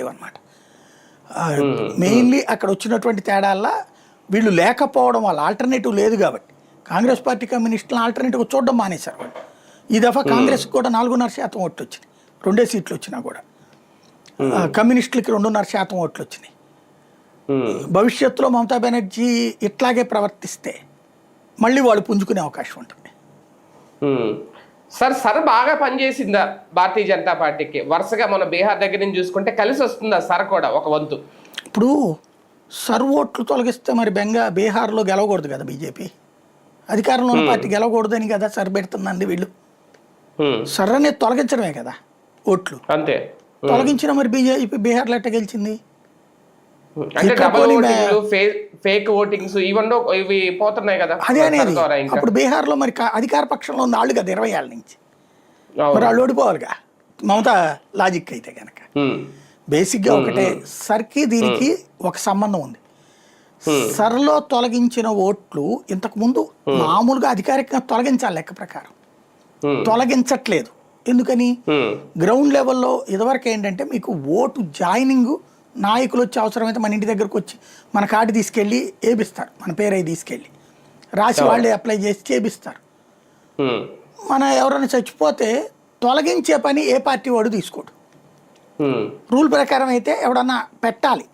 లేవన్నమాట. మెయిన్లీ అక్కడ వచ్చినటువంటి తేడాల్లో వీళ్ళు లేకపోవడం వల్ల ఆల్టర్నేటివ్ లేదు కాబట్టి కాంగ్రెస్ పార్టీ కమ్యూనిస్టులను ఆల్టర్నేటివ్ చూడడం మానేశారు వాళ్ళు. ఈ దఫా కాంగ్రెస్కి కూడా 4.5% ఓట్లు వచ్చినాయి, 2 సీట్లు వచ్చినా కూడా. కమ్యూనిస్టులకి 2.5% ఓట్లు వచ్చినాయి. భవిష్యత్తులో మమతా బెనర్జీ ఇట్లాగే ప్రవర్తిస్తే మళ్ళీ వాళ్ళు పుంజుకునే అవకాశం ఉంటుంది. సర్ బాగా పనిచేసిందా భారతీయ జనతా పార్టీకి? వరుసగా మన బీహార్ దగ్గర నుంచి చూసుకుంటే కలిసి వస్తుందా సర్ కూడా ఒక వంతు? ఇప్పుడు ఓట్లు తొలగిస్తే మరి బీహార్లో గెలవకూడదు కదా బీజేపీ. అధికారంలో ఉన్న పార్టీ గెలవకూడదని కదా సర్ పెడుతుందండి వీళ్ళు. సర్ అనేది తొలగించడమే కదా ఓట్లు. అంతే. తొలగించిన మరి బీజేపీ బీహార్లో ఎట్ట గెలిచింది? అంటే డబుల్ ఓటింగ్లు, ఫేక్ ఓటింగ్స్ ఇవి పోతున్నాయి కదా. అదే అనేది. అప్పుడు బీహార్లో మరి అధికార పక్షంలో ఉన్న వాళ్ళు కదా 20 ఏళ్ళ నుంచి, మరి వాళ్ళు ఓడిపోవాలిగా మమతా లాజిక్ అయితే కనుక. బేసిక్గా ఒకటే, సర్కి దీనికి ఒక సంబంధం ఉంది. సర్లో తొలగించిన ఓట్లు ఇంతకుముందు మామూలుగా అధికారికంగా తొలగించాలి లెక్క ప్రకారం, తొలగించట్లేదు. ఎందుకని? గ్రౌండ్ లెవెల్లో ఇదివరకు ఏంటంటే మీకు ఓటు జాయినింగ్ నాయకులు వచ్చి అవసరమైతే మన ఇంటి దగ్గరకు వచ్చి మన కార్డు తీసుకెళ్ళి వేపిస్తారు, మన పేరు తీసుకెళ్ళి రాసి వాళ్ళే అప్లై చేసి చేపిస్తారు. మన ఎవరైనా చచ్చిపోతే తొలగించే పని ఏ పార్టీ వాడు తీసుకోడు. రూల్ ప్రకారం అయితే ఎవడన్నా పెట్టాలి.